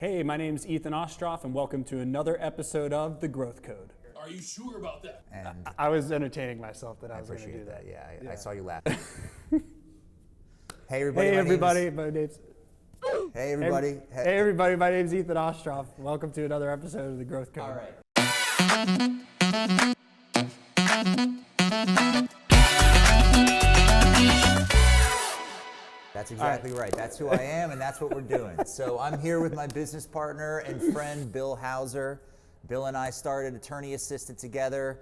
Hey, my name's Ethen Ostroff, and welcome to another episode of The Growth Code. Are you sure about that? And I was entertaining myself that I was going to do appreciate that. that. Yeah, I saw you laughing. Hey everybody. Hey, my everybody. name's- My name's Hey everybody. Hey, everybody. My name's Ethen Ostroff. Welcome to another episode of The Growth Code. All right. That's exactly right. That's who I am, and that's what we're doing. So I'm here with my business partner and friend, Bill Hauser. Bill and I started Attorney Assistant together,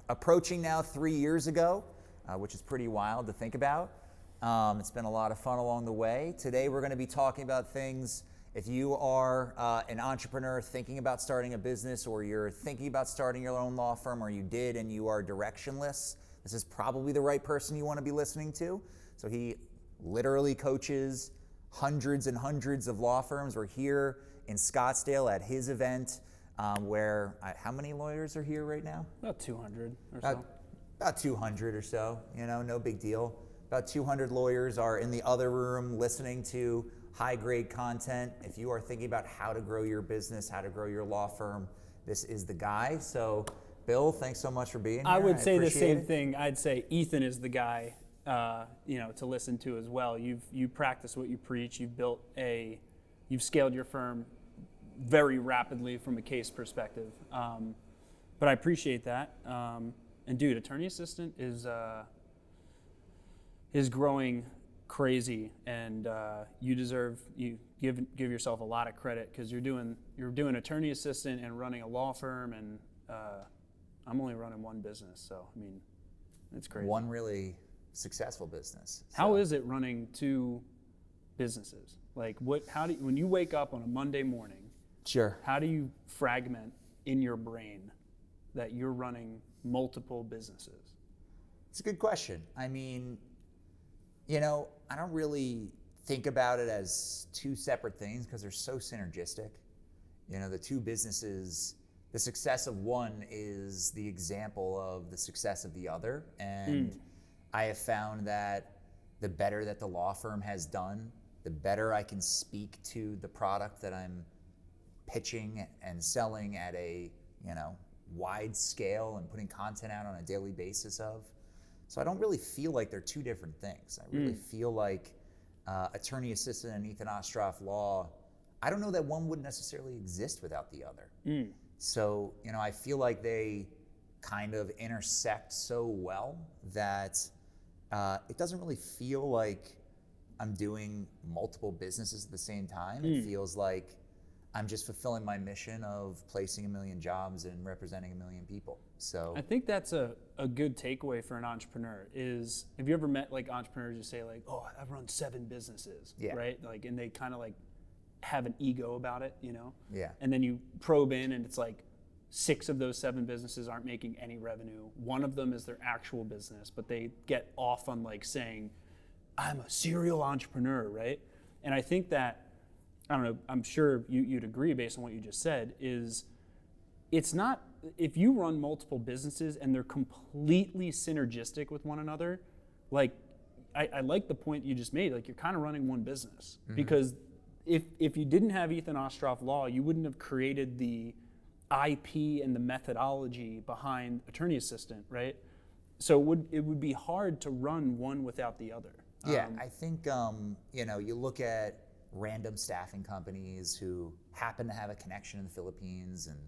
approaching now 3 years ago, which is pretty wild to think about. It's been a lot of fun along the way. Today we're going to be talking about things. If you are an entrepreneur thinking about starting a business, or you're thinking about starting your own law firm, or you did and you are directionless, this is probably the right person you want to be listening to. So he literally coaches hundreds and hundreds of law firms. We're here in Scottsdale at his event where, how many lawyers are here right now? About 200 or so. About 200 or so, no big deal. About 200 lawyers are in the other room listening to high-grade content. If you are thinking about how to grow your business, how to grow your law firm, this is the guy. So, Bill, thanks so much for being here. I would say the same it. thing. I'd say Ethen is the guy, to listen to as well. You practice what you preach. You've scaled your firm very rapidly from a case perspective. But I appreciate that. And dude, Attorney Assistant is growing crazy, and you give yourself a lot of credit, because you're doing Attorney Assistant and running a law firm, and I'm only running one business, so I mean, it's crazy. One really successful business. How is it running two businesses? Like, when you wake up on a Monday morning, Sure. how do you fragment in your brain that you're running multiple businesses? It's a good question. I mean, I don't really think about it as two separate things because they're so synergistic. The two businesses, the success of one is the example of the success of the other. And I have found that the better that the law firm has done, the better I can speak to the product that I'm pitching and selling at a, wide scale and putting content out on a daily basis of. So I don't really feel like they're two different things. I really feel like Attorney Assistant and Ethen Ostroff Law, I don't know that one would necessarily exist without the other. So, I feel like they kind of intersect so well that it doesn't really feel like I'm doing multiple businesses at the same time. It feels like I'm just fulfilling my mission of placing 1 million jobs and representing 1 million people. So I think that's a good takeaway for an entrepreneur is, have you ever met like entrepreneurs who say like, oh, I've run 7 businesses, right? Like, and they kind of like have an ego about it, Yeah. And then you probe in and it's like 6 of those 7 businesses aren't making any revenue. One of them is their actual business, but they get off on like saying, I'm a serial entrepreneur, right? And I think that, I don't know, I'm sure you'd agree based on what you just said, is it's not, if you run multiple businesses and they're completely synergistic with one another, like, I like the point you just made, like you're kind of running one business. Because if you didn't have Ethen Ostroff Law, you wouldn't have created the IP and the methodology behind Attorney Assistant, right? So it would be hard to run one without the other. Yeah, I think, you look at random staffing companies who happen to have a connection in the Philippines and,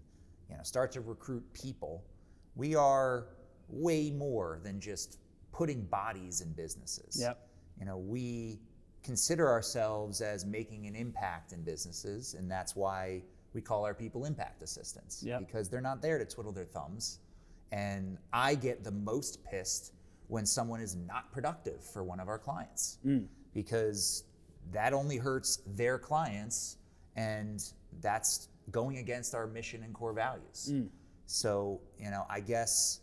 start to recruit people. We are way more than just putting bodies in businesses. Yep. We consider ourselves as making an impact in businesses, and that's why we call our people impact assistants. Yep. Because they're not there to twiddle their thumbs. And I get the most pissed when someone is not productive for one of our clients, because that only hurts their clients, and that's going against our mission and core values. So, I guess,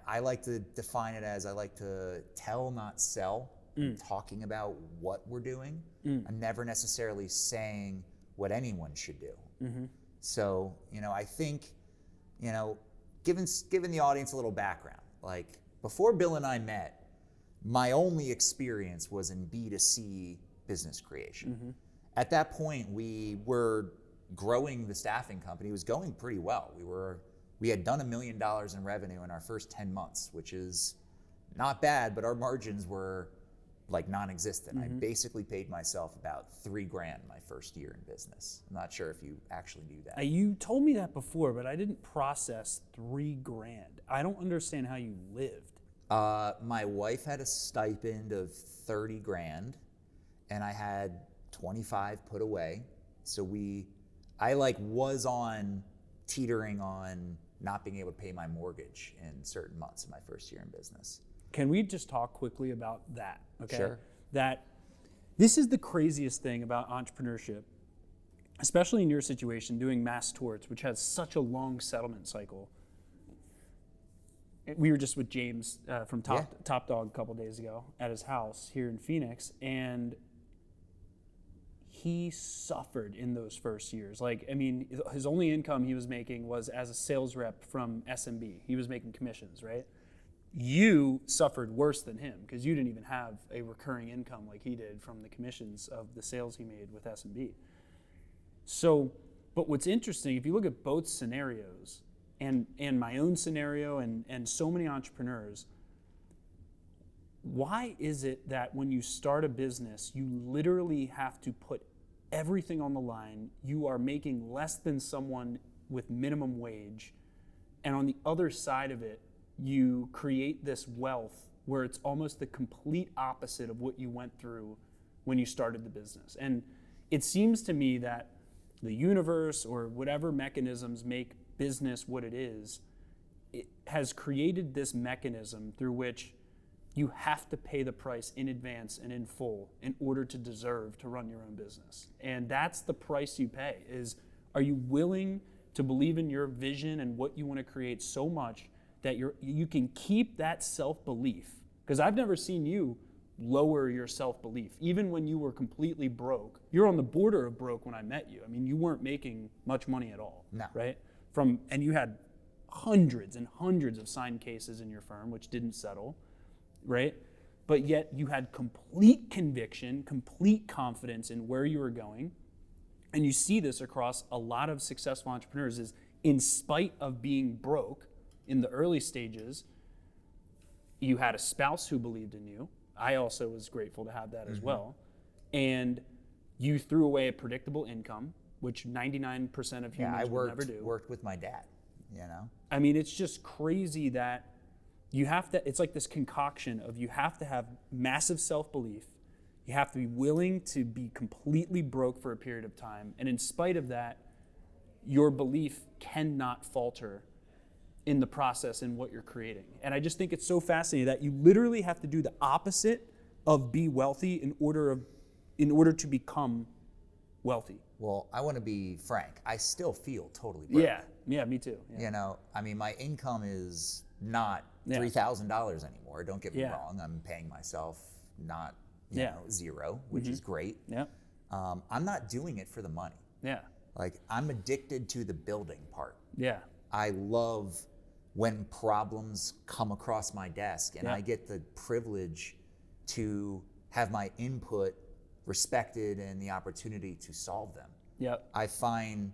I like to define it as I like to tell, not sell. I'm talking about what we're doing. I'm never necessarily saying what anyone should do. So, I think, given the audience a little background, like before Bill and I met, my only experience was in B2C business creation. at that point, we were growing the staffing company. It was going pretty well. We had done $1 million in revenue in our first 10 months, which is not bad, but our margins were like non-existent. I basically paid myself about $3,000 my first year in business. I'm not sure if you actually knew that. You told me that before, but I didn't process $3,000. I don't understand how you lived. My wife had a stipend of $30,000, and I had 25 put away. So I was teetering on not being able to pay my mortgage in certain months of my first year in business. Can we just talk quickly about that? Okay. Sure. That this is the craziest thing about entrepreneurship, especially in your situation, doing mass torts, which has such a long settlement cycle. We were just with James from Top Dog a couple days ago at his house here in Phoenix, and he suffered in those first years. His only income he was making was as a sales rep from SMB. He was making commissions, right? You suffered worse than him because you didn't even have a recurring income like he did from the commissions of the sales he made with SMB. So, but what's interesting, if you look at both scenarios, and my own scenario and so many entrepreneurs, why is it that when you start a business, you literally have to put everything on the line? You are making less than someone with minimum wage, and on the other side of it, you create this wealth where it's almost the complete opposite of what you went through when you started the business. And it seems to me that the universe or whatever mechanisms make business what it has created this mechanism through which you have to pay the price in advance and in full in order to deserve to run your own business. And that's the price you pay. Are you willing to believe in your vision and what you want to create so much that you can keep that self-belief? Because I've never seen you lower your self-belief. Even when you were completely broke, you're on the border of broke when I met you. I mean, you weren't making much money at all, no. Right? And you had hundreds and hundreds of signed cases in your firm, which didn't settle, right? But yet you had complete conviction, complete confidence in where you were going. And you see this across a lot of successful entrepreneurs is in spite of being broke in the early stages, you had a spouse who believed in you. I also was grateful to have that as well. And you threw away a predictable income, which 99% of humans will never do. Worked with my dad, you know? I mean, it's just crazy that you have to, it's like this concoction of you have to have massive self-belief. You have to be willing to be completely broke for a period of time. And in spite of that, your belief cannot falter in the process in what you're creating. And I just think it's so fascinating that you literally have to do the opposite of be wealthy in order to become wealthy. Well, I want to be frank. I still feel totally broke. Yeah, me too. Yeah. You know, I mean, my income is not $3,000 anymore. Don't get me wrong. I'm paying myself not, you know, zero, which is great. Yeah. I'm not doing it for the money. Yeah. Like, I'm addicted to the building part. Yeah. I love when problems come across my desk and I get the privilege to have my input respected and the opportunity to solve them. Yep. I find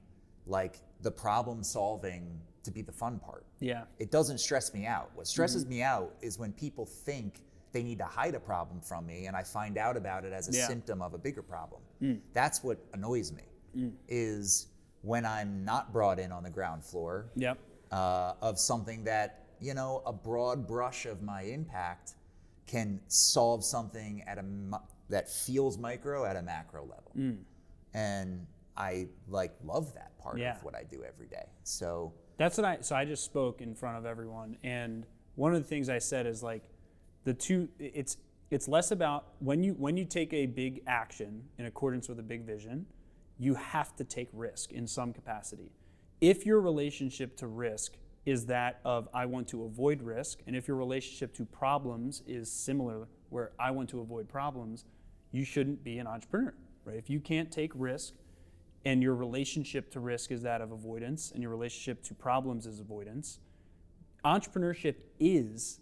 like the problem solving to be the fun part. Yeah. It doesn't stress me out. What stresses me out is when people think they need to hide a problem from me and I find out about it as a symptom of a bigger problem. That's what annoys me, is when I'm not brought in on the ground floor of something that, you know, a broad brush of my impact can solve something at that feels micro at a macro level. And I love that part of what I do every day. So that's what so I just spoke in front of everyone, and one of the things I said is like it's less about when you take a big action in accordance with a big vision, you have to take risk in some capacity. If your relationship to risk is that of I want to avoid risk, and if your relationship to problems is similar where I want to avoid problems, you shouldn't be an entrepreneur, right? If you can't take risk and your relationship to risk is that of avoidance and your relationship to problems is avoidance, entrepreneurship is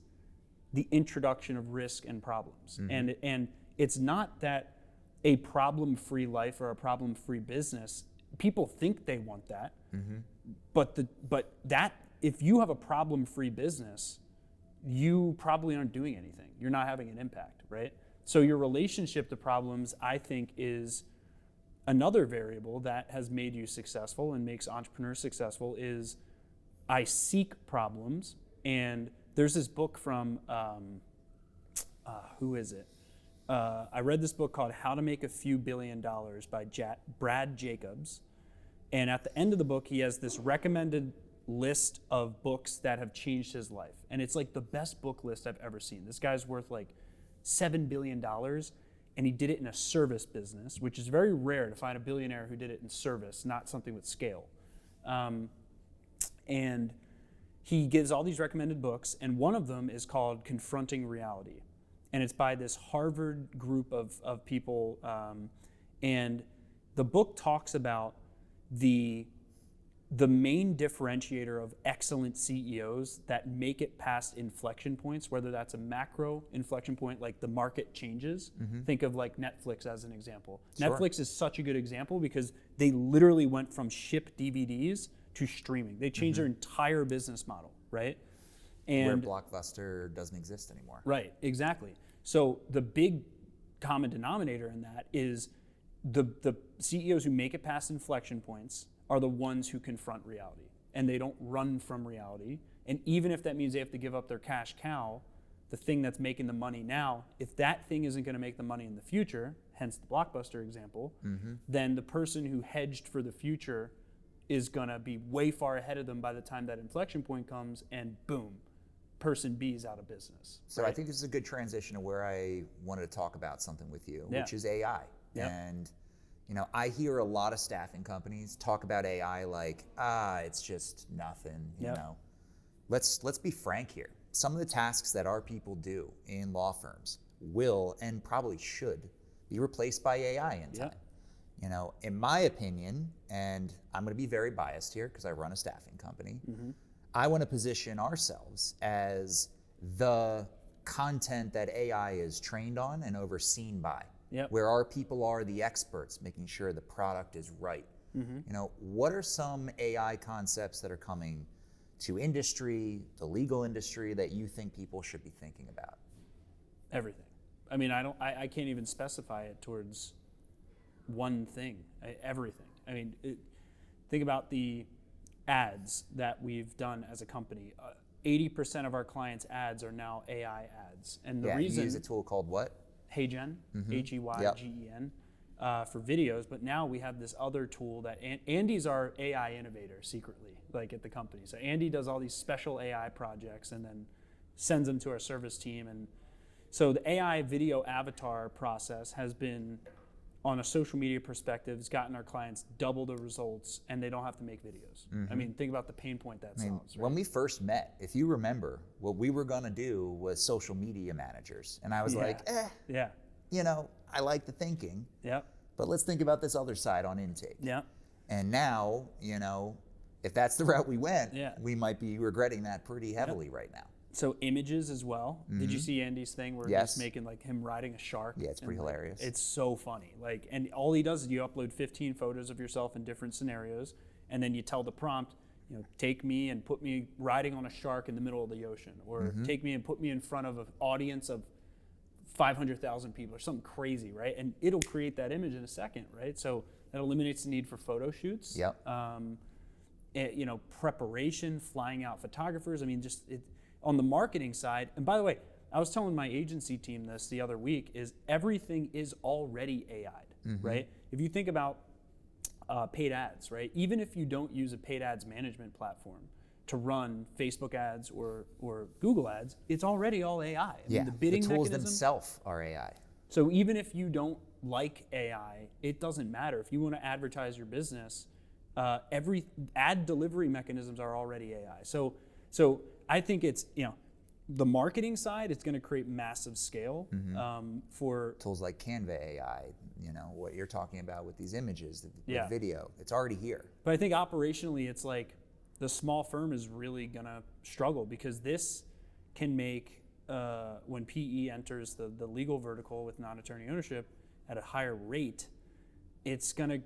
the introduction of risk and problems. And it's not that a problem-free life or a problem-free business, people think they want that. But that if you have a problem-free business, you probably aren't doing anything. You're not having an impact, right? So your relationship to problems, I think, is another variable that has made you successful and makes entrepreneurs successful. Is I seek problems, and there's this book from who is it? I read this book called How to Make a Few $Billion by Brad Jacobs. And at the end of the book, he has this recommended list of books that have changed his life. And it's like the best book list I've ever seen. This guy's worth like $7 billion, and he did it in a service business, which is very rare to find a billionaire who did it in service, not something with scale. And he gives all these recommended books, and one of them is called Confronting Reality. And it's by this Harvard group of people. And the book talks about the main differentiator of excellent CEOs that make it past inflection points, whether that's a macro inflection point, like the market changes. Think of like Netflix as an example. Sure. Netflix is such a good example because they literally went from ship DVDs to streaming. They changed their entire business model, right? And Where Blockbuster doesn't exist anymore. Right, exactly. So the big common denominator in that is the CEOs who make it past inflection points are the ones who confront reality, and they don't run from reality. And even if that means they have to give up their cash cow, the thing that's making the money now, if that thing isn't going to make the money in the future, hence the Blockbuster example, then the person who hedged for the future is going to be way far ahead of them by the time that inflection point comes, and boom, person B is out of business. So right? I think this is a good transition to where I wanted to talk about something with you, Yeah. which is AI. Yep. And I hear a lot of staffing companies talk about AI like, it's just nothing. Yep. Let's be frank here. Some of the tasks that our people do in law firms will and probably should be replaced by AI in time. Yep. In my opinion, and I'm going to be very biased here because I run a staffing company, I want to position ourselves as the content that AI is trained on and overseen by. Yep. Where our people are the experts, making sure the product is right. What are some AI concepts that are coming to industry, the legal industry, that you think people should be thinking about? Everything. I mean, I can't even specify it towards one thing. Everything. I mean, think about the ads that we've done as a company. 80% of our clients' ads are now AI ads, and the reason you use a tool called what? Heygen, Heygen, for videos. But now we have this other tool that Andy's our AI innovator secretly, like at the company. So Andy does all these special AI projects and then sends them to our service team. And so the AI video avatar process has been, on a social media perspective, has gotten our clients double the results, and they don't have to make videos. I mean, think about the pain point that solves. Right? When we first met, if you remember, what we were going to do was social media managers. And I was like, I like the thinking, but let's think about this other side on intake. And now, if that's the route we went, we might be regretting that pretty heavily right now. So images as well. Did you see Andy's thing where he's making like him riding a shark? Yeah, it's pretty hilarious. It's so funny. Like, and all he does is you upload 15 photos of yourself in different scenarios, and then you tell the prompt, take me and put me riding on a shark in the middle of the ocean, or take me and put me in front of an audience of 500,000 people, or something crazy, right? And it'll create that image in a second, right? So that eliminates the need for photo shoots. Preparation, flying out photographers. I mean, on the marketing side, and by the way, I was telling my agency team this the other week, is everything is already AI'd, right? If you think about paid ads, right? Even if you don't use a paid ads management platform to run Facebook ads or Google ads, it's already all AI. I mean, the bidding the tools mechanism, themselves are AI. So even if you don't like AI, it doesn't matter. If you want to advertise your business, every ad delivery mechanisms are already AI. So I think it's, the marketing side, it's going to create massive scale for tools like Canva AI, what you're talking about with these images, with video, it's already here. But I think operationally, it's like the small firm is really going to struggle, because this can make, when PE enters the legal vertical with non-attorney ownership, at a higher rate, it's going to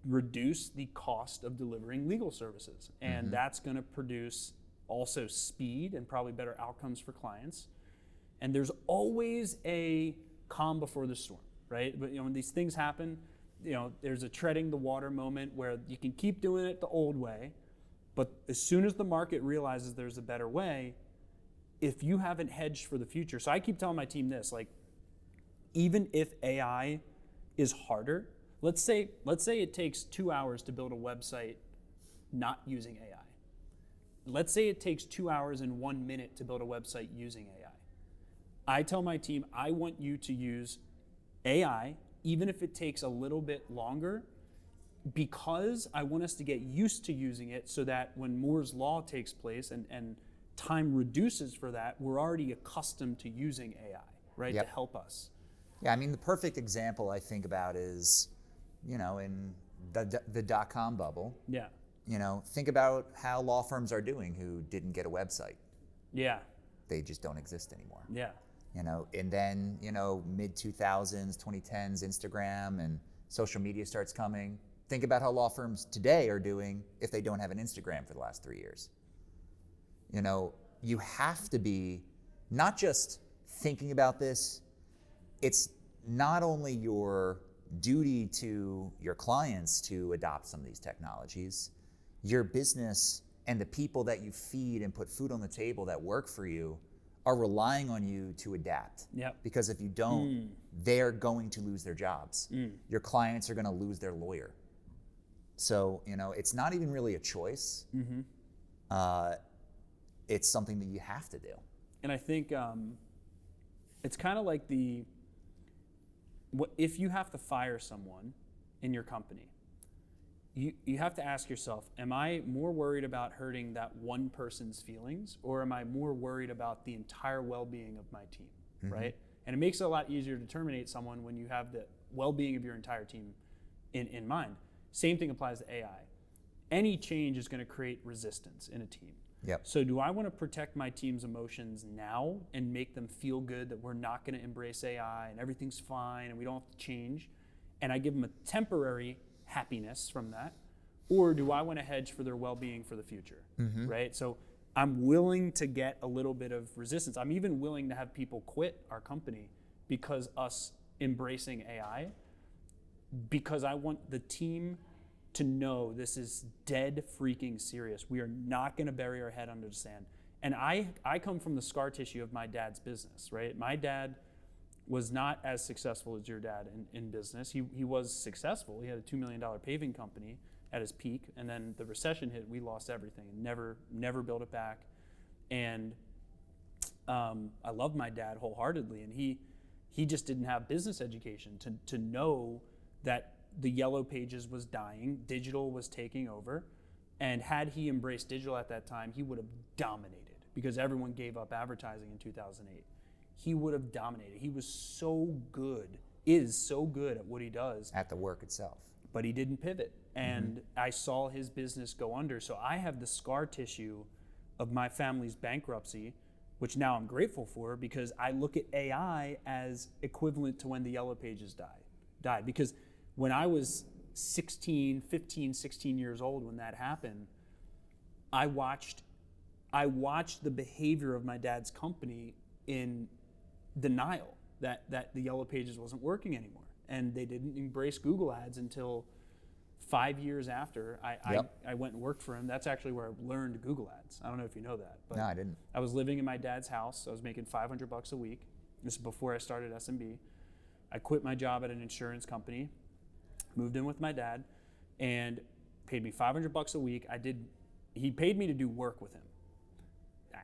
reduce the cost of delivering legal services. And that's going to produce also speed and probably better outcomes for clients. And there's always a calm before the storm, right? But when these things happen, there's a treading the water moment where you can keep doing it the old way, but as soon as the market realizes there's a better way, if you haven't hedged for the future. So I keep telling my team this, like, even if AI is harder, let's say it takes 2 hours to build a website not using AI. Let's say it takes 2 hours and 1 minute to build a website using AI. I tell my team, I want you to use AI, even if it takes a little bit longer, because I want us to get used to using it so that when Moore's Law takes place and time reduces for that, we're already accustomed to using AI, right, to help us. Yeah, I mean, the perfect example I think about is, in the dot-com bubble. Yeah. Think about how law firms are doing who didn't get a website. Yeah. They just don't exist anymore. Yeah. And then, mid-2000s, 2010s, Instagram and social media starts coming. Think about how law firms today are doing if they don't have an Instagram for the last 3 years. You have to be not just thinking about this, it's not only your duty to your clients to adopt some of these technologies, your business and the people that you feed and put food on the table that work for you are relying on you to adapt. Yep. Because if you don't, they're going to lose their jobs. Your clients are going to lose their lawyer. So, it's not even really a choice. It's something that you have to do. And I think it's kind of like if you have to fire someone in your company, you have to ask yourself, am I more worried about hurting that one person's feelings, or am I more worried about the entire well-being of my team, right? And it makes it a lot easier to terminate someone when you have the well-being of your entire team in mind. Same thing applies to AI. Any change is going to create resistance in a team. Yep. So do I want to protect my team's emotions now and make them feel good that we're not going to embrace AI and everything's fine and we don't have to change, and I give them a temporary happiness from that? Or do I want to hedge for their well-being for the future, right? So I'm willing to get a little bit of resistance. I'm even willing to have people quit our company because us embracing AI, because I want the team to know this is dead freaking serious. We are not going to bury our head under the sand. And I come from the scar tissue of my dad's business, right? My dad was not as successful as your dad in business. He was successful. He had a $2 million paving company at his peak, and then the recession hit. We lost everything and never built it back. And I love my dad wholeheartedly, and he just didn't have business education to know that the yellow pages was dying, digital was taking over, and had he embraced digital at that time, he would have dominated because everyone gave up advertising in 2008. He would have dominated. He was so good, is so good at what he does. At the work itself. But he didn't pivot. And I saw his business go under. So I have the scar tissue of my family's bankruptcy, which now I'm grateful for, because I look at AI as equivalent to when the yellow pages died. Because when I was 15, 16 years old when that happened, I watched the behavior of my dad's company in denial that the yellow pages wasn't working anymore. And they didn't embrace Google ads until 5 years after I went and worked for him. That's actually where I learned Google ads. I don't know if you know that. But no, I didn't. I was living in my dad's house. I was making $500 a week. This is before I started SMB. I quit my job at an insurance company, moved in with my dad, and paid me $500 a week. He paid me to do work with him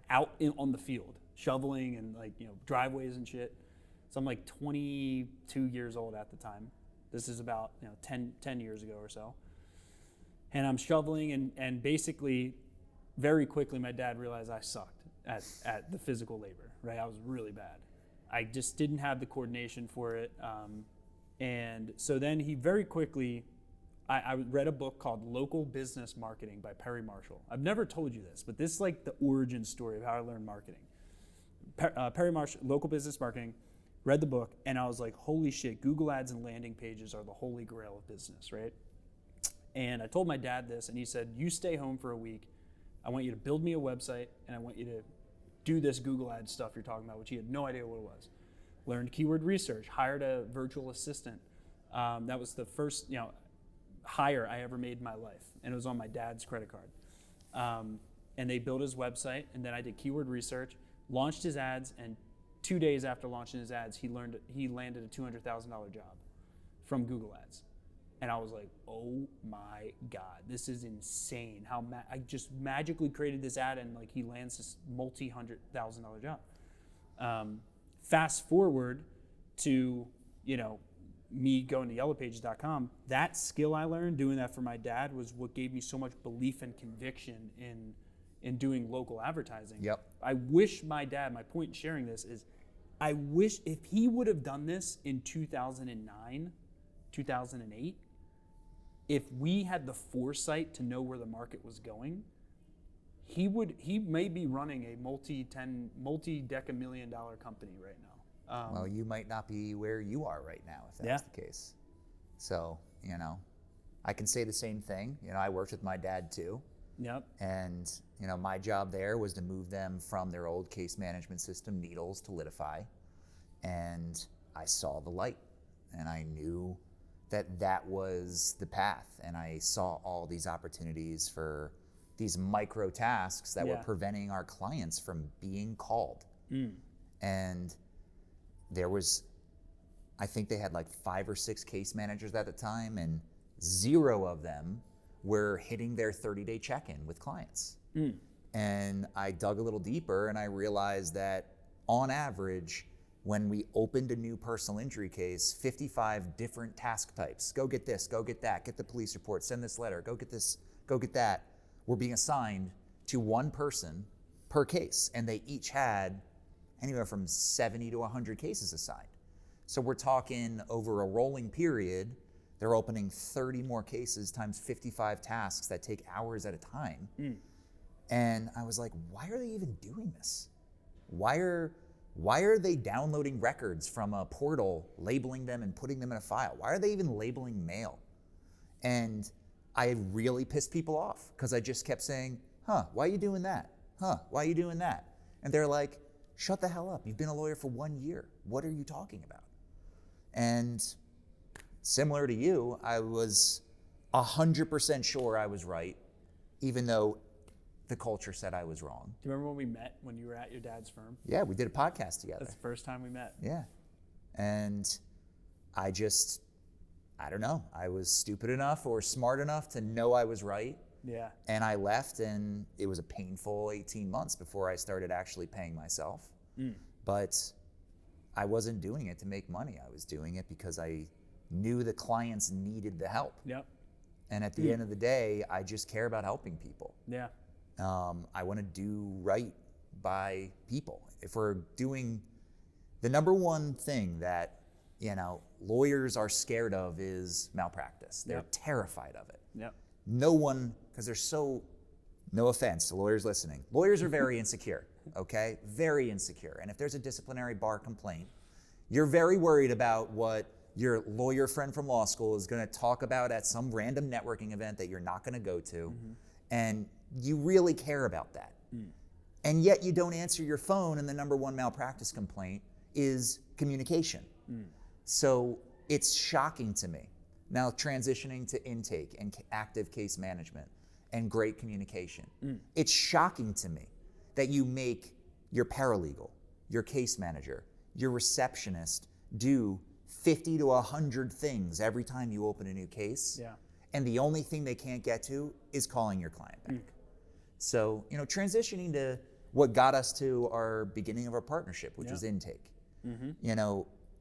out on the field, shoveling and driveways and shit. So I'm like 22 years old at the time. This is about 10 years ago or so. And I'm shoveling, and basically very quickly my dad realized I sucked at the physical labor, right? I was really bad. I just didn't have the coordination for it. And so then he very quickly, I read a book called Local Business Marketing by Perry Marshall. I've never told you this, but this is like the origin story of how I learned marketing. Perry Marshall, Local Business Marketing, read the book, and I was like, holy shit, Google Ads and landing pages are the holy grail of business, right? And I told my dad this, and he said, you stay home for a week. I want you to build me a website, and I want you to do this Google Ads stuff you're talking about, which he had no idea what it was. Learned keyword research, hired a virtual assistant. That was the first, hire I ever made in my life, and it was on my dad's credit card. And they built his website, and then I did keyword research, launched his ads, and 2 days after launching his ads, he landed a $200,000 job from Google Ads. And I was like, oh my God, this is insane. I just magically created this ad, and like he lands this multi-$100,000 job. Fast forward to, me going to yellowpages.com, that skill I learned doing that for my dad was what gave me so much belief and conviction in doing local advertising. Yep. I wish my dad, my point in sharing this is, I wish if he would have done this in 2009, 2008, if we had the foresight to know where the market was going, he may be running a multi-deca-million-dollar company right now. Well, you might not be where you are right now if that's the case. So, I can say the same thing. I worked with my dad too. Yep. And, my job there was to move them from their old case management system, Needles, to Litify. And I saw the light, and I knew that was the path. And I saw all these opportunities for these micro tasks that were preventing our clients from being called. And I think they had like 5 or 6 case managers at the time, and 0 of them were hitting their 30-day check-in with clients. And I dug a little deeper, and I realized that on average, when we opened a new personal injury case, 55 different task types, go get this, go get that, get the police report, send this letter, go get this, go get that, were being assigned to one person per case. And they each had anywhere from 70 to 100 cases assigned. So we're talking over a rolling period, they're opening 30 more cases times 55 tasks that take hours at a time. And I was like, why are they even doing this? Why are they downloading records from a portal, labeling them and putting them in a file? Why are they even labeling mail? And I really pissed people off because I just kept saying, why are you doing that? Why are you doing that? And they're like, shut the hell up. You've been a lawyer for 1 year. What are you talking about? And similar to you, I was 100% sure I was right, even though the culture said I was wrong. Do you remember when we met when you were at your dad's firm? Yeah, we did a podcast together. That's the first time we met. Yeah. And I don't know. I was stupid enough or smart enough to know I was right. Yeah. And I left, and it was a painful 18 months before I started actually paying myself. But I wasn't doing it to make money. I was doing it because I knew the clients needed the help. Yep. And at the end of the day, I just care about helping people. Yeah. I want to do right by people. If we're doing the number one thing that, lawyers are scared of is malpractice. They're terrified of it. Yep. No one, because no offense to lawyers listening, lawyers are very insecure, okay? Very insecure. And if there's a disciplinary bar complaint, you're very worried about what your lawyer friend from law school is going to talk about at some random networking event that you're not going to go to. And you really care about that. And yet you don't answer your phone, and the number one malpractice complaint is communication. So it's shocking to me. Now transitioning to intake and active case management and great communication. It's shocking to me that you make your paralegal, your case manager, your receptionist do 50 to 100 things every time you open a new case. Yeah. And the only thing they can't get to is calling your client back. So, transitioning to what got us to our beginning of our partnership, which was intake.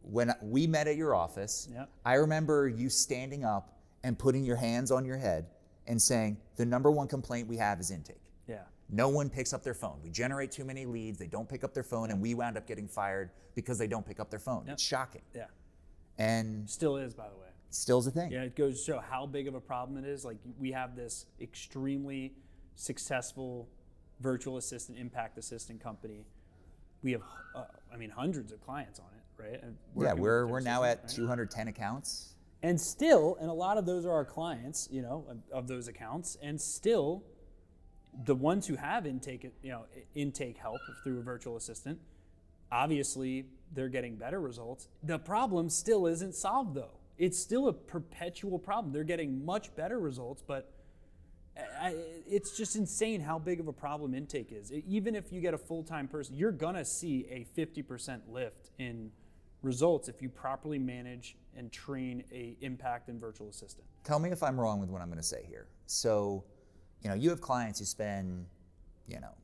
When we met at your office, I remember you standing up and putting your hands on your head and saying, the number one complaint we have is intake. Yeah. No one picks up their phone. We generate too many leads, they don't pick up their phone, and we wound up getting fired because they don't pick up their phone. It's shocking. Yeah. And Still is, by the way. still's a thing. Yeah, it goes to show how big of a problem it is. Like, we have this extremely successful virtual assistant, impact assistant company. We have, hundreds of clients on it, right? And Yeah, working with we're their now system, at right? 210 accounts. And still, and a lot of those are our clients, you know, of those accounts, and still, the ones who have intake help through a virtual assistant, obviously they're getting better results. The problem still isn't solved though. It's still a perpetual problem. They're getting much better results, but it's just insane how big of a problem intake is. Even if you get a full-time person, you're gonna see a 50% lift in results if you properly manage and train a impact and virtual assistant. Tell me if I'm wrong with what I'm going to say here. So, you have clients who spend,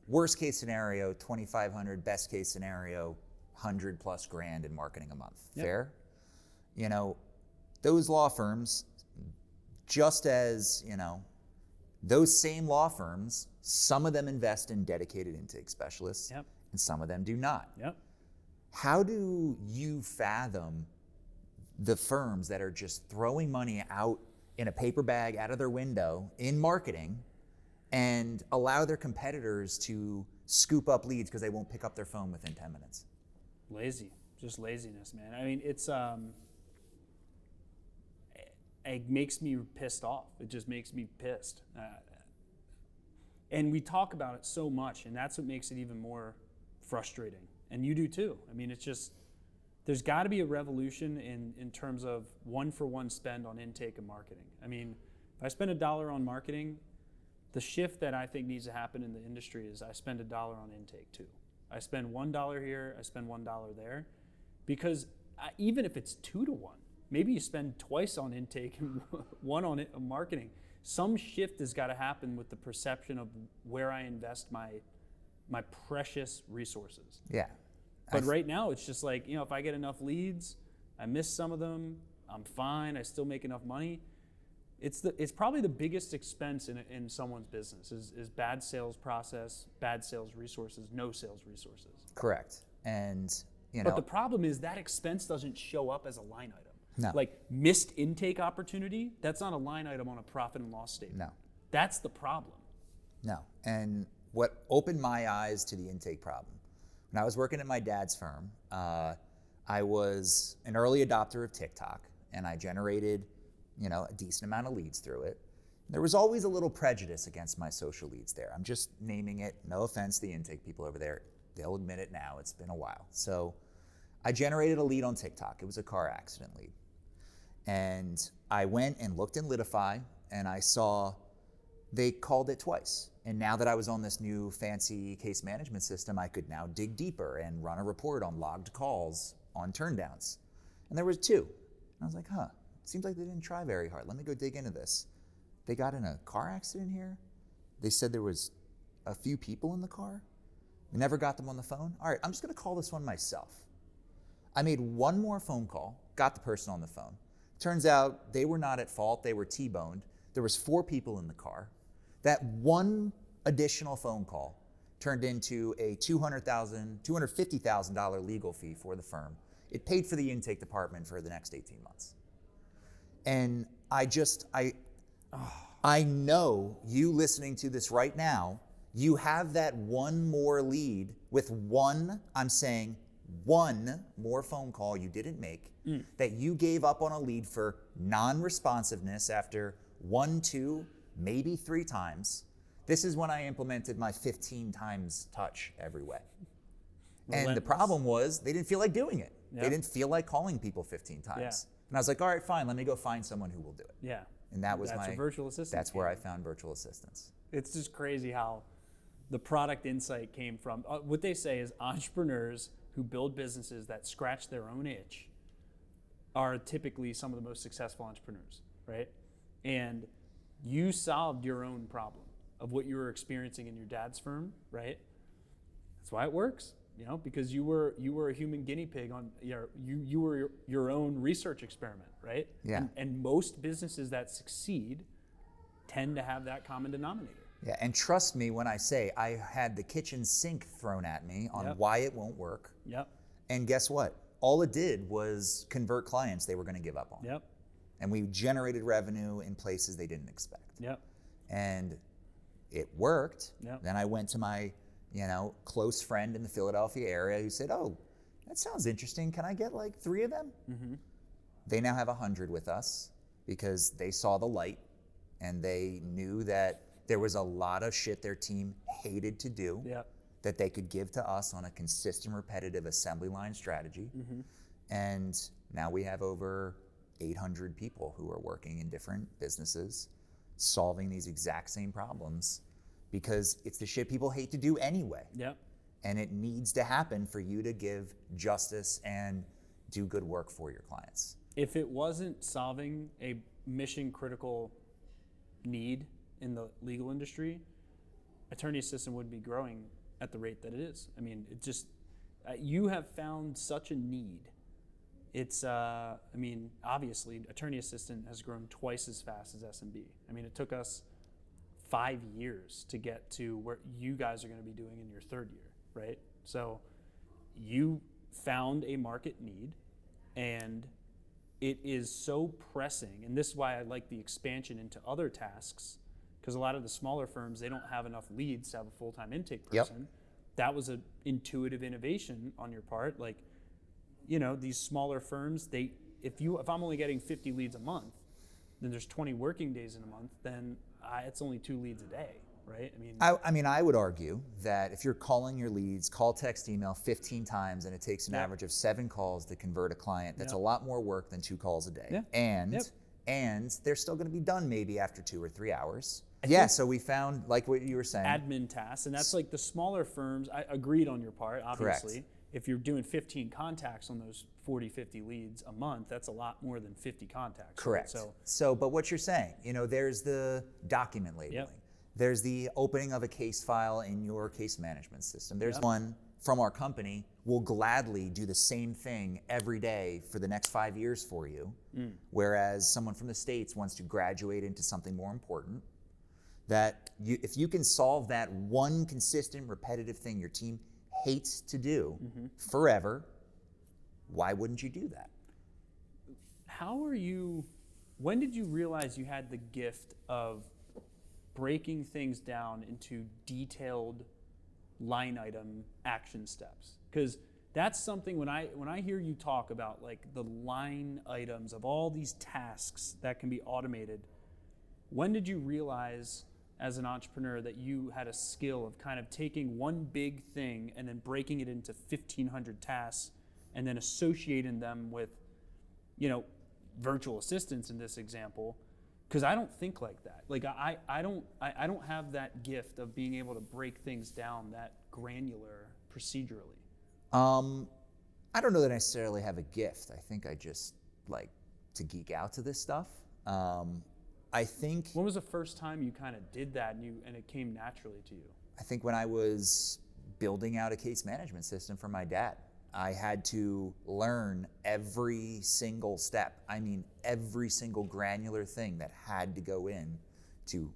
worst case scenario, 2,500, best case scenario, 100 plus grand in marketing a month. Yep. Fair? Those law firms, just as, those same law firms, some of them invest in dedicated intake specialists, Yep. and some of them do not. Yep. How do you fathom the firms that are just throwing money out in a paper bag out of their window in marketing and allow their competitors to scoop up leads because they won't pick up their phone within 10 minutes? Lazy, just laziness, man. I mean, it makes me pissed off. It just makes me pissed. And we talk about it so much, and that's what makes it even more frustrating. And you do too. I mean, it's just, there's got to be a revolution in terms of one-for-one spend on intake and marketing. I mean, if I spend $1 on marketing, the shift that I think needs to happen in the industry is I spend $1 on intake too. I spend $1 here, I spend $1 there, because even if it's 2 to 1, maybe you spend twice on intake and 1 on marketing. Some shift has got to happen with the perception of where I invest my precious resources. Yeah. But right now, it's just like, if I get enough leads, I miss some of them, I'm fine, I still make enough money. It's probably the biggest expense in someone's business is bad sales process, bad sales resources, no sales resources. Correct. And, But the problem is that expense doesn't show up as a line item. No. Like missed intake opportunity, that's not a line item on a profit and loss statement. No. That's the problem. No. And what opened my eyes to the intake problem, when I was working at my dad's firm, I was an early adopter of TikTok, and I generated, a decent amount of leads through it. There was always a little prejudice against my social leads there. I'm just naming it. No offense to the intake people over there. They'll admit it now. It's been a while. So I generated a lead on TikTok. It was a car accident lead. And I went and looked in Litify, and I saw they called it twice. And now that I was on this new fancy case management system, I could now dig deeper and run a report on logged calls on turndowns. And there was 2. And I was like, seems like they didn't try very hard. Let me go dig into this. They got in a car accident here. They said there was a few people in the car. We never got them on the phone. All right, I'm just gonna call this one myself. I made one more phone call, got the person on the phone. Turns out they were not at fault, they were T-boned. There was 4 people in the car. That one additional phone call turned into a $250,000 legal fee for the firm. It paid for the intake department for the next 18 months. And I know you listening to this right now, you have that one more lead with one more phone call you didn't make that you gave up on a lead for non-responsiveness after 1, 2, maybe 3 times. This is when I implemented my 15 times touch every way. Relentless. And the problem was they didn't feel like doing it. Yeah. They didn't feel like calling people 15 times. Yeah. And I was like, all right, fine, let me go find someone who will do it. Yeah. And that's a virtual assistant. That's where I found virtual assistants. It's just crazy how the product insight came from. What they say is entrepreneurs who build businesses that scratch their own itch are typically some of the most successful entrepreneurs, right? And you solved your own problem of what you were experiencing in your dad's firm, right? That's why it works, because you were a human guinea pig on you were your own research experiment, right? Yeah. And most businesses that succeed tend to have that common denominator. Yeah, and trust me when I say I had the kitchen sink thrown at me on why it won't work. Yep. And guess what? All it did was convert clients they were going to give up on. Yep. And we generated revenue in places they didn't expect. Yep. And it worked. Yep. Then I went to my, close friend in the Philadelphia area who said, "Oh, that sounds interesting. Can I get like 3 of them? They now have 100 with us because they saw the light and they knew that there was a lot of shit their team hated to do that they could give to us on a consistent, repetitive assembly line strategy. And now we have over 800 people who are working in different businesses solving these exact same problems because it's the shit people hate to do anyway. And it needs to happen for you to give justice and do good work for your clients. If it wasn't solving a mission critical need in the legal industry, attorney assistant wouldn't be growing at the rate that it is. I mean, it just, you have found such a need. It's, I mean, obviously, attorney assistant has grown twice as fast as SMB. I mean, it took us 5 years to get to where you guys are going to be doing in your 3rd year, right? So you found a market need, and it is so pressing, and this is why I like the expansion into other tasks, because a lot of the smaller firms, they don't have enough leads to have a full-time intake person. That was an intuitive innovation on your part. Like, you know, these smaller firms, if I'm only getting 50 leads a month, then there's 20 working days in a month, then it's only 2 leads a day, right? I mean, I would argue that if you're calling your leads, call, text, email 15 times, and it takes an average of 7 calls to convert a client, that's a lot more work than 2 calls a day. And they're still going to be done maybe after 2 or 3 hours. So we found, like what you were saying, admin tasks, and that's like the smaller firms. I agreed on your part, obviously. Correct. If you're doing 15 contacts on those 40, 50 leads a month, that's a lot more than 50 contacts. Correct. Right? So, but what you're saying, you know, there's the document labeling. There's the opening of a case file in your case management system. There's one from our company. We'll gladly do the same thing every day for the next 5 years for you. Whereas someone from the States wants to graduate into something more important. That if you can solve that one consistent, repetitive thing your team hates to do forever, why wouldn't you do that? When did you realize you had the gift of breaking things down into detailed line item action steps? Because that's something when I hear you talk about like the line items of all these tasks that can be automated, when did you realize as an entrepreneur that you had a skill of kind of taking one big thing and then breaking it into 1,500 tasks and then associating them with, you know, virtual assistants in this example? Because I don't think like that. Like I don't have that gift of being able to break things down that granular procedurally. I don't know that I necessarily have a gift. I think I just like to geek out to this stuff. I think. When was the first time you kind of did that and it came naturally to you? I think when I was building out a case management system for my dad, I had to learn every single step. I mean, every single granular thing that had to go in to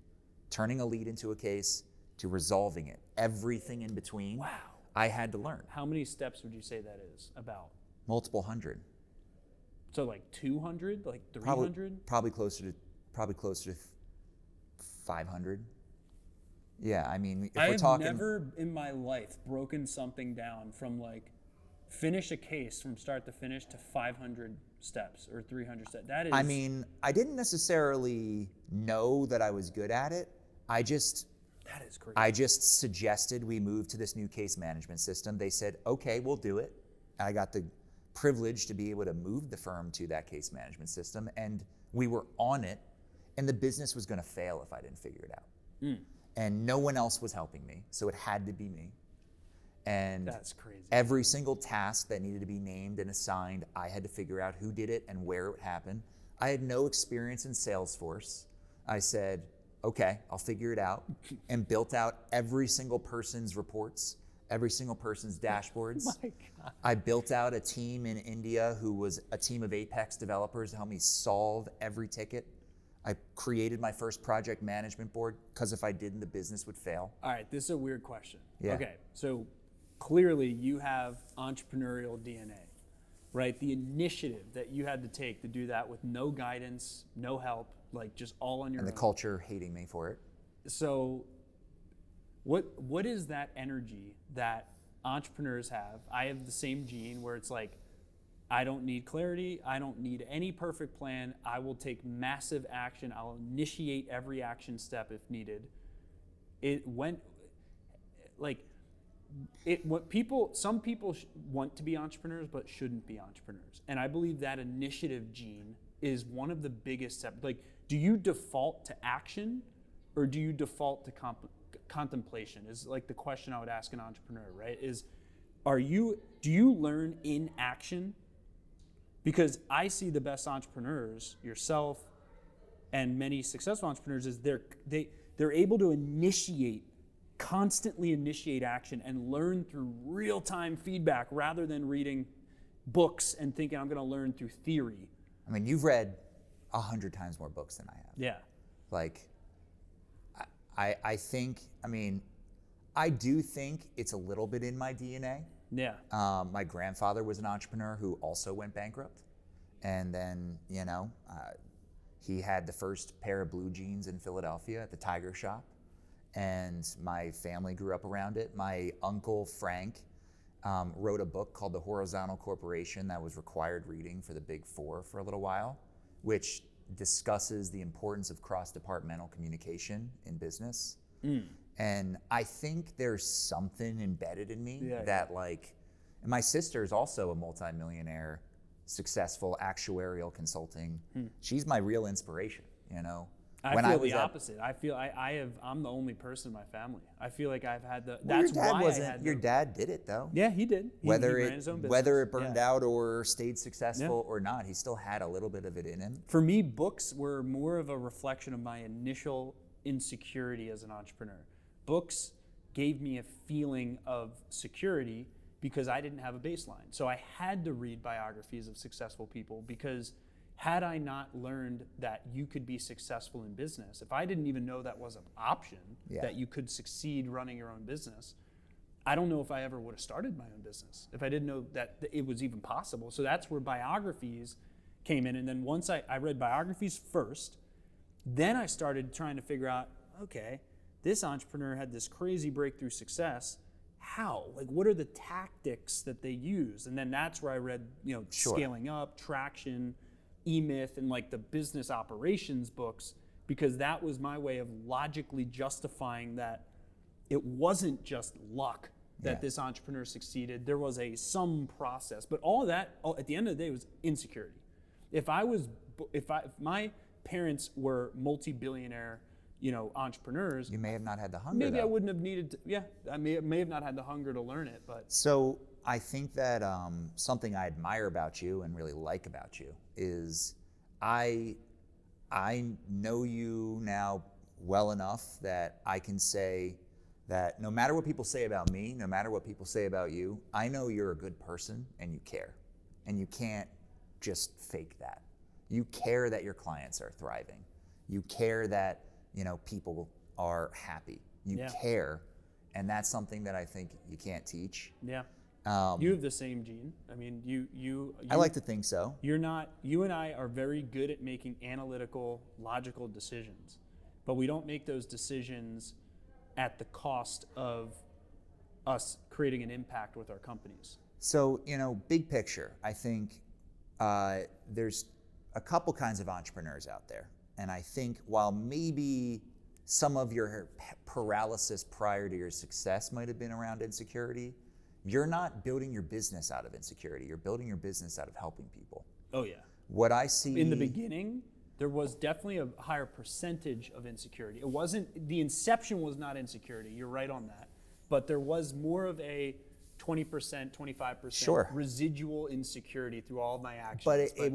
turning a lead into a case, to resolving it. Everything in between. Wow. I had to learn. How many steps would you say that is about? Multiple hundred. So like 200, like 300? Probably closer to 500. Yeah, I mean, if we're talking. I've never in my life broken something down from like finish a case from start to finish to 500 steps or 300 steps. That is. I mean, I didn't necessarily know that I was good at it. That is crazy. I just suggested we move to this new case management system. They said, okay, we'll do it. I got the privilege to be able to move the firm to that case management system, and we were on it, and the business was going to fail if I didn't figure it out. And no one else was helping me, so it had to be me. And that's crazy. Every single task that needed to be named and assigned, I had to figure out who did it and where it happened. I had no experience in Salesforce. I said, okay, I'll figure it out, and built out every single person's reports, every single person's dashboards. My God. I built out a team in India who was a team of Apex developers to help me solve every ticket. I created my first project management board because if I didn't, the business would fail. All right, this is a weird question. Yeah. Okay, so clearly you have entrepreneurial DNA, right? The initiative that you had to take to do that with no guidance, no help, like just all on your own. And the culture hating me for it. So what is that energy that entrepreneurs have. I have the same gene where it's like, I don't need clarity. I don't need any perfect plan. I will take massive action. I'll initiate every action step if needed. Some people want to be entrepreneurs but shouldn't be entrepreneurs. And I believe that initiative gene is one of the biggest steps. Like, do you default to action or do you default to contemplation is like the question I would ask an entrepreneur, right? Do you learn in action? Because I see the best entrepreneurs, yourself and many successful entrepreneurs, is they're able to constantly initiate action and learn through real-time feedback rather than reading books and thinking I'm going to learn through theory. I mean, you've read 100 times more books than I have. Yeah. Like, I think, I mean, I do think it's a little bit in my DNA. Yeah. My grandfather was an entrepreneur who also went bankrupt. And then, he had the first pair of blue jeans in Philadelphia at the Tiger Shop. And my family grew up around it. My uncle, Frank, wrote a book called The Horizontal Corporation that was required reading for the Big Four for a little while, which discusses the importance of cross-departmental communication in business. And I think there's something embedded in me that and my sister is also a multimillionaire, successful actuarial consulting. She's my real inspiration, I feel the opposite. I feel I'm the only person in my family. I feel like I've had your dad did it though. Yeah, he did. He ran his own business. Whether it burned out or stayed successful or not, he still had a little bit of it in him. For me, books were more of a reflection of my initial insecurity as an entrepreneur. Books gave me a feeling of security because I didn't have a baseline. So I had to read biographies of successful people because had I not learned that you could be successful in business, if I didn't even know that was an option, that you could succeed running your own business, I don't know if I ever would have started my own business, if I didn't know that it was even possible. So that's where biographies came in. And then once I read biographies first, then I started trying to figure out, okay, this entrepreneur had this crazy breakthrough success. How? Like, what are the tactics that they use? And then that's where I read, Scaling Up, Traction, E-Myth, and like the business operations books, because that was my way of logically justifying that it wasn't just luck that this entrepreneur succeeded. There was some process, but all of that at the end of the day was insecurity. If my parents were multi-billionaire, entrepreneurs, you may have not had the hunger. Maybe I wouldn't have needed to, I may have not had the hunger to learn it, but. So I think that something I admire about you and really like about you is I know you now well enough that I can say that no matter what people say about me, no matter what people say about you, I know you're a good person and you care. And you can't just fake that. You care that your clients are thriving. You care that people are happy. You care, and that's something that I think you can't teach. Yeah. You have the same gene. I mean, you. I like to think so. You and I are very good at making analytical, logical decisions, but we don't make those decisions at the cost of us creating an impact with our companies. So, big picture, I think there's a couple kinds of entrepreneurs out there. And I think while maybe some of your paralysis prior to your success might have been around insecurity, you're not building your business out of insecurity. You're building your business out of helping people. Oh yeah. What I see in the beginning, there was definitely a higher percentage of insecurity. It wasn't, the inception was not insecurity. You're right on that. But there was more of a 20%, 25% residual insecurity through all of my actions. But it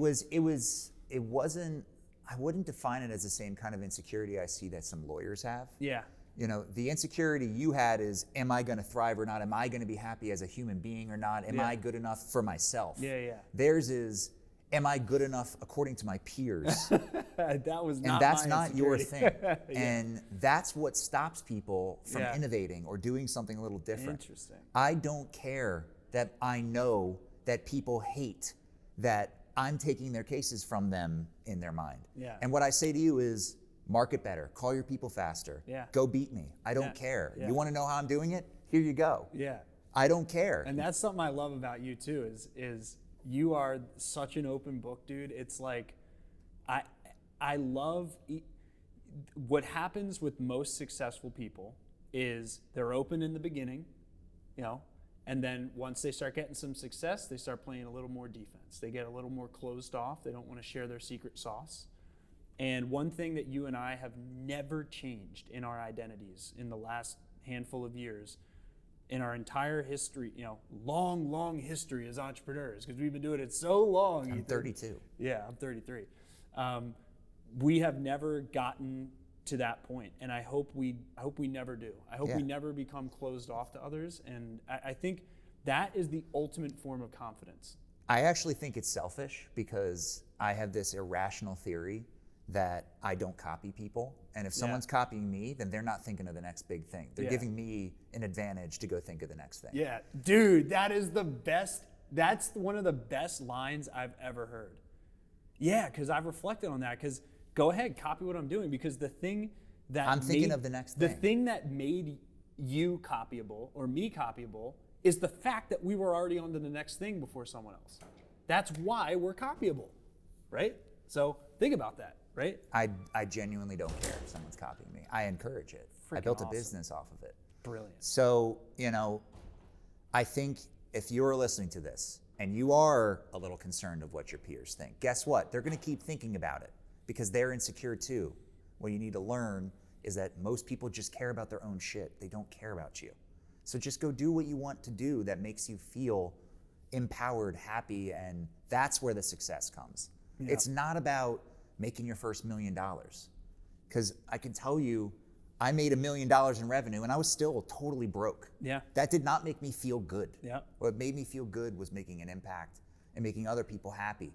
wasn't, I wouldn't define it as the same kind of insecurity I see that some lawyers have. Yeah. The insecurity you had is, am I going to thrive or not? Am I going to be happy as a human being or not? Am I good enough for myself? Yeah. Theirs is, am I good enough according to my peers? That was not and that's my not your thing. Yeah. And that's what stops people from innovating or doing something a little different. Interesting. I don't care that I know that people hate that I'm taking their cases from them in their mind. Yeah. And what I say to you is, market better, call your people faster, go beat me. I don't care. Yeah. You want to know how I'm doing it? Here you go. Yeah. I don't care. And that's something I love about you too, is you are such an open book, dude. It's like, I love, what happens with most successful people is they're open in the beginning, you know, and then once they start getting some success, they start playing a little more defense. They get a little more closed off. They don't want to share their secret sauce. And one thing that you and I have never changed in our identities in the last handful of years, in our entire history, you know, long history as entrepreneurs, because we've been doing it so long. I'm 32. Yeah, I'm 33. We have never gotten to that point, and I hope we never do. I hope we never become closed off to others, and I think that is the ultimate form of confidence. I actually think it's selfish because I have this irrational theory that I don't copy people. And if someone's copying me, then they're not thinking of the next big thing. They're giving me an advantage to go think of the next thing. Yeah, dude, that is the best. That's one of the best lines I've ever heard. Yeah, because I've reflected on that. Because go ahead, copy what I'm doing. Because the thing that I'm thinking of the next thing. The thing that made you copyable or me copyable is the fact that we were already on to the next thing before someone else. That's why we're copyable, right? So think about that. Right? I genuinely don't care if someone's copying me. I encourage it. I built a business off of it. Brilliant. So, you know, I think if you're listening to this and you are a little concerned of what your peers think, guess what? They're going to keep thinking about it because they're insecure too. What you need to learn is that most people just care about their own shit. They don't care about you. So just go do what you want to do that makes you feel empowered, happy, and that's where the success comes. Yeah. It's not about making your first $1 million. Because I can tell you, I made $1 million in revenue and I was still totally broke. Yeah. That did not make me feel good. Yeah. What made me feel good was making an impact and making other people happy.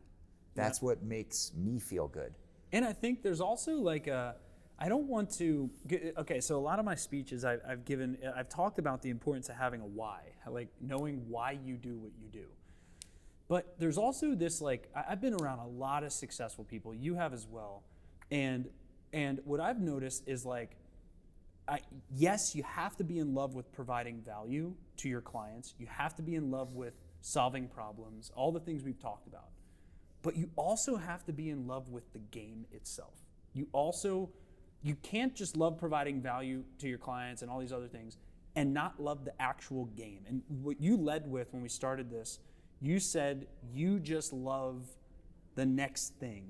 That's what makes me feel good. And I think there's also like I don't want to, okay, so a lot of my speeches I've talked about the importance of having a why, like knowing why you do what you do. But there's also this, like, I've been around a lot of successful people, you have as well, and what I've noticed is like, yes, you have to be in love with providing value to your clients, you have to be in love with solving problems, all the things we've talked about, but you also have to be in love with the game itself. You can't just love providing value to your clients and all these other things and not love the actual game. And what you led with when we started this, you said you just love the next thing,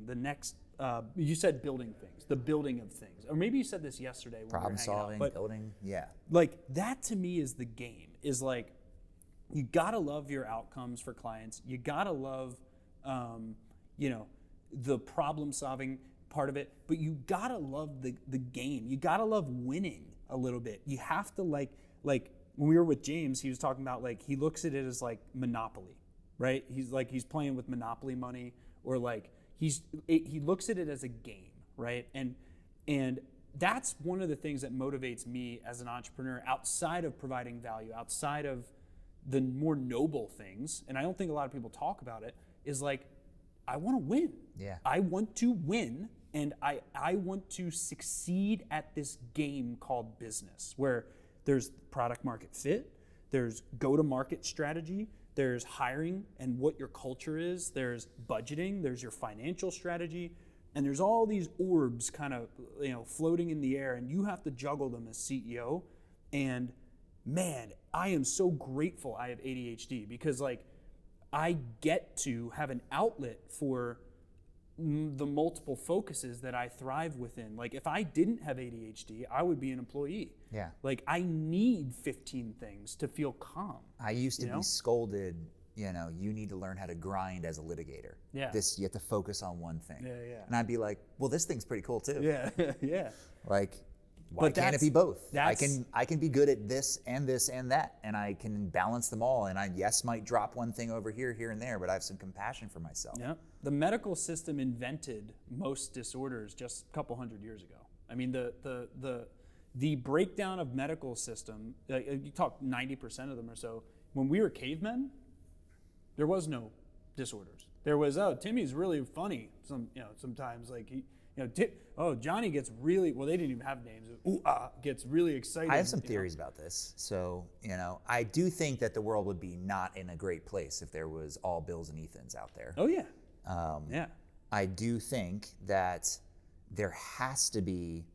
you said building things, the building of things. Or maybe you said this yesterday when problem we were hanging solving, out, but building, yeah. Like that to me is the game, is like, you gotta love your outcomes for clients. You gotta love, the problem solving part of it, but you gotta love the game. You gotta love winning a little bit. You have to like when we were with James, he was talking about like, he looks at it as like Monopoly. Right? He's playing with Monopoly money, or like he looks at it as a game, right? And that's one of the things that motivates me as an entrepreneur outside of providing value, outside of the more noble things, and I don't think a lot of people talk about it, is like, I want to win. Yeah. I want to win, and I want to succeed at this game called business, where there's product market fit, there's go-to-market strategy, there's hiring and what your culture is, there's budgeting, there's your financial strategy, and there's all these orbs kind of floating in the air, and you have to juggle them as CEO. And man, I am so grateful I have ADHD, because like I get to have an outlet for the multiple focuses that I thrive within. Like if I didn't have ADHD, I would be an employee. Yeah. Like I need 15 things to feel calm. I used to be scolded, you need to learn how to grind as a litigator. Yeah. You have to focus on one thing. Yeah. And I'd be like, well, this thing's pretty cool too. Yeah, yeah. Like, why can't it be both? I That's- can be good at this and that, and I can balance them all. And I might drop one thing over here and there, but I have some compassion for myself. Yeah. The medical system invented most disorders just a couple hundred years ago. I mean, the breakdown of medical system, you talk 90% of them or so, when we were cavemen, there was no disorders. There was, Timmy's really funny sometimes, like Johnny gets really, well, they didn't even have names. Gets really excited. I have some theories about this. So, I do think that the world would be not in a great place if there was all Bills and Ethens out there. Oh, yeah. Yeah. I do think that there has to be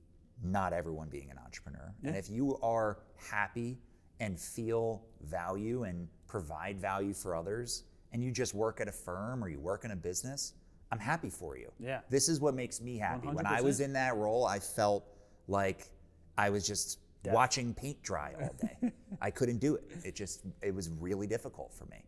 not everyone being an entrepreneur. Yeah. And if you are happy and feel value and provide value for others, and you just work at a firm or you work in a business, I'm happy for you. Yeah. This is what makes me happy. 100%. When I was in that role, I felt like I was just watching paint dry all day. I couldn't do it. It was really difficult for me.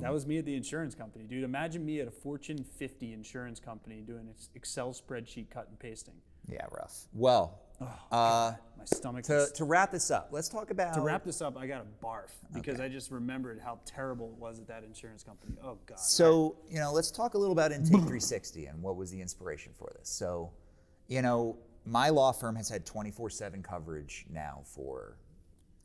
That was me at the insurance company, dude. Imagine me at a Fortune 50 insurance company doing an Excel spreadsheet cut and pasting. Yeah, rough. Well, my stomach. To wrap this up, let's talk about. To wrap this up, I got a barf because I just remembered how terrible it was at that insurance company. Oh God. So let's talk a little about Intake 360 and what was the inspiration for this. So, my law firm has had 24/7 coverage now for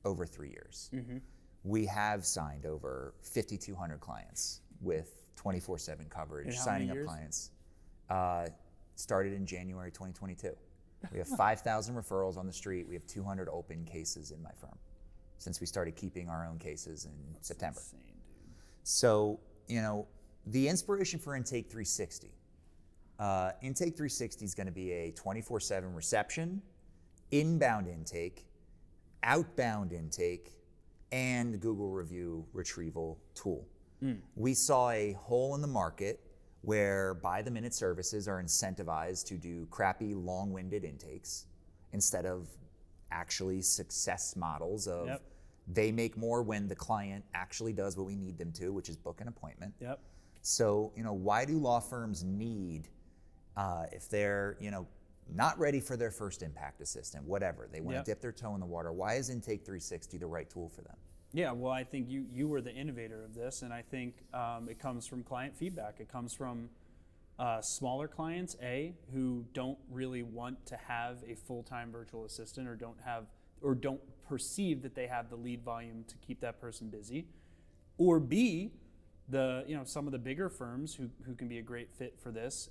over 3 years. Mm-hmm. We have signed over 5,200 clients with 24/7 coverage. Signing up clients. Started in January 2022. We have 5,000 referrals on the street. We have 200 open cases in my firm since we started keeping our own cases in September. Insane, dude. So, the inspiration for Intake 360. Intake 360 is going to be a 24/7 reception, inbound intake, outbound intake, and Google review retrieval tool. We saw a hole in the market where by-the-minute services are incentivized to do crappy, long-winded intakes instead of actually success models of they make more when the client actually does what we need them to, which is book an appointment. Yep. So, why do law firms need, if they're, not ready for their first impact assistant, whatever, they want to dip their toe in the water, why is Intake 360 the right tool for them? Yeah, well, I think you were the innovator of this, and I think it comes from client feedback. It comes from smaller clients, who don't really want to have a full-time virtual assistant or don't perceive that they have the lead volume to keep that person busy, or B, some of the bigger firms who can be a great fit for this,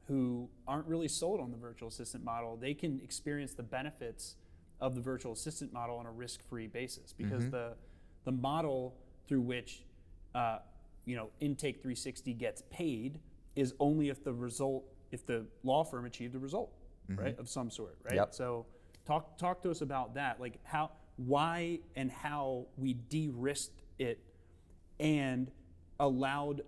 who aren't really sold on the virtual assistant model. They can experience the benefits of the virtual assistant model on a risk-free basis, because the model through which Intake 360 gets paid is only if the law firm achieved a result, right, of some sort, right? Yep. So talk to us about that, like why and how we de-risked it and allowed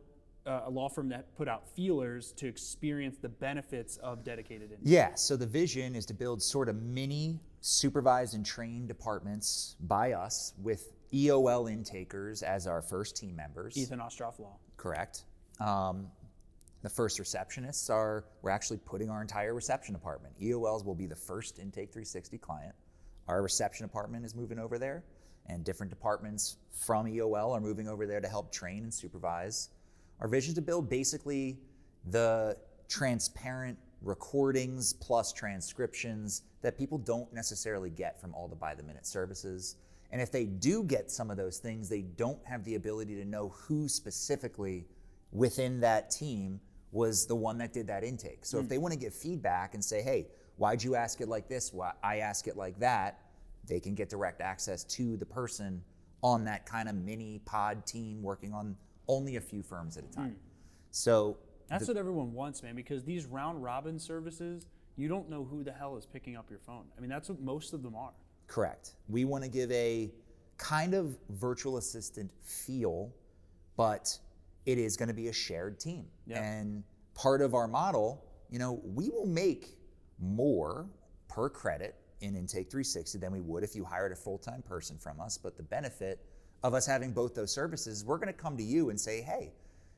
a law firm that put out feelers to experience the benefits of dedicated intake. Yeah, so the vision is to build sort of mini supervised and trained departments by us with EOL intakers as our first team members. Ethen Ostroff Law. Correct. The first receptionists we're actually putting our entire reception department. EOLs will be the first Intake 360 client. Our reception department is moving over there, and different departments from EOL are moving over there to help train and supervise. Our vision is to build basically the transparent recordings plus transcriptions that people don't necessarily get from all the by-the-minute services. And if they do get some of those things, they don't have the ability to know who specifically within that team was the one that did that intake. So if they want to give feedback and say, hey, why'd you ask it like this? Why I ask it like that? They can get direct access to the person on that kind of mini pod team working on only a few firms at a time. So that's what everyone wants, man, because these round robin services, you don't know who the hell is picking up your phone. I mean, that's what most of them are. Correct. We want to give a kind of virtual assistant feel, but it is going to be a shared team. Yep. And part of our model, we will make more per credit in Intake 360 than we would if you hired a full-time person from us. But the benefit of us having both those services, we're going to come to you and say, hey,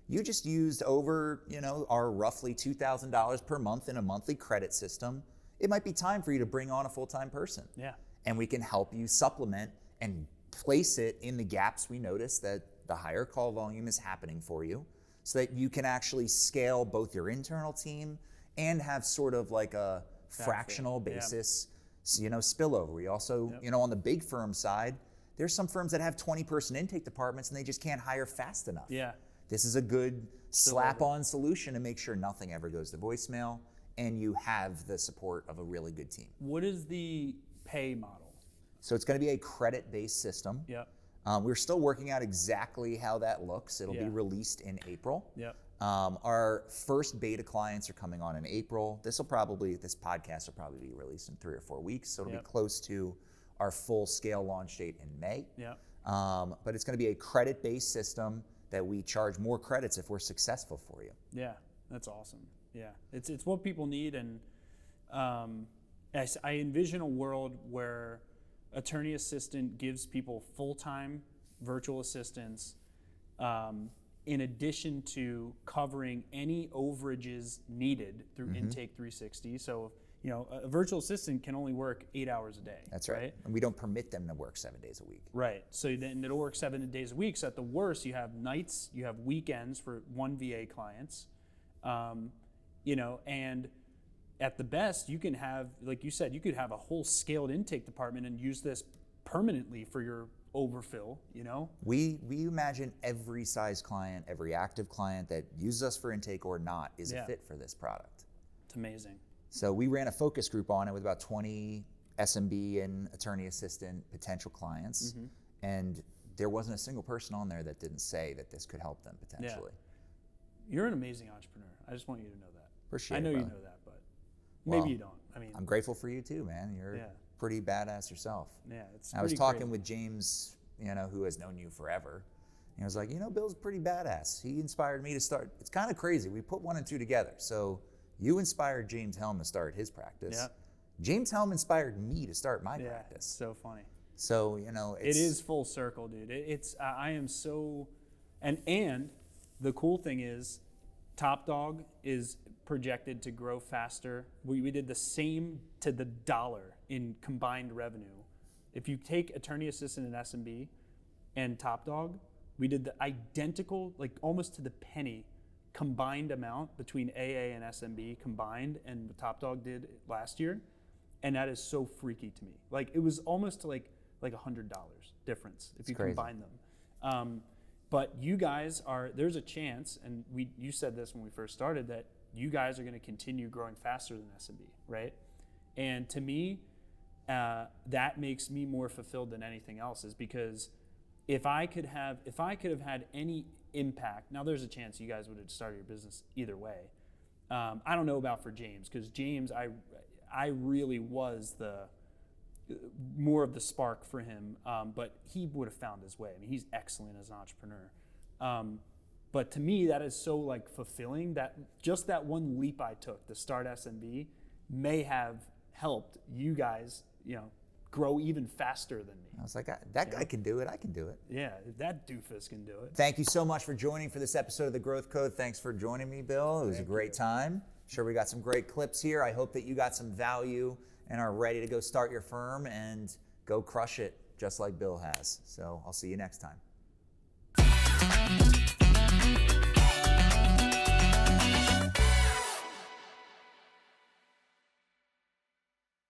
you just used over, our roughly $2,000 per month in a monthly credit system. It might be time for you to bring on a full-time person. Yeah. And we can help you supplement and place it in the gaps we notice that the higher call volume is happening for you, so that you can actually scale both your internal team and have sort of like a fractional basis, spillover. We also, on the big firm side, there's some firms that have 20-person intake departments and they just can't hire fast enough. Yeah. This is a good slap-on solution to make sure nothing ever goes to voicemail and you have the support of a really good team. What is the pay model? So it's going to be a credit-based system. Yep. We're still working out exactly how that looks. It'll be Yeah. released in April. Yep. Our first beta clients are coming on in April. This podcast will probably be released in 3 or 4 weeks, so it'll Yep. be close to our full-scale launch date in May. Yep. But it's going to be a credit-based system that we charge more credits if we're successful for you. Yeah, that's awesome. Yeah, it's what people need, and I envision a world where Attorney Assistant gives people full-time virtual assistants, in addition to covering any overages needed through Intake 360. So, a virtual assistant can only work 8 hours a day. That's right. And we don't permit them to work 7 days a week. Right. So then it'll work 7 days a week. So at the worst, you have nights, you have weekends for one VA clients, and at the best, you can have, like you said, you could have a whole scaled intake department and use this permanently for your overfill, We imagine every size client, every active client that uses us for intake or not is a fit for this product. It's amazing. So we ran a focus group on it with about 20 SMB and attorney assistant potential clients, and there wasn't a single person on there that didn't say that this could help them potentially. Yeah. You're an amazing entrepreneur. I just want you to know that. Appreciate I know it, you brother. know that, but maybe you don't. I'm grateful for you too, man. You're pretty badass yourself. Yeah, it's I was pretty talking crazy. with James, who has known you forever. He was like, Bill's pretty badass. He inspired me to start. It's kind of crazy. We put 1 and 2 together. So you inspired James Helm to start his practice. Yeah. James Helm inspired me to start my practice. It's so funny. So, It is full circle, dude. I am so, and the cool thing is, Top Dog is projected to grow faster. We did the same to the dollar in combined revenue. If you take Attorney Assistant and SMB and Top Dog, we did the identical, like almost to the penny, combined amount between AA and SMB combined, and what Top Dog did last year, and that is so freaky to me. Like it was almost like $100 difference if you combine them. But you guys there's a chance, and you said this when we first started, that you guys are going to continue growing faster than SMB, right? And to me, that makes me more fulfilled than anything else, is because if I could have had any impact, now there's a chance you guys would have started your business either way. I don't know about for James, because James, I really was more of the spark for him, but he would have found his way. I mean, he's excellent as an entrepreneur. But to me, that is so fulfilling, that just that one leap I took to start SMB may have helped you guys, grow even faster than me. I was like, that guy can do it. I can do it. Yeah, that doofus can do it. Thank you so much for joining for this episode of The Growth Code. Thanks for joining me, Bill. It was a great time. I'm sure we got some great clips here. I hope that you got some value and are ready to go start your firm and go crush it just like Bill has. So I'll see you next time.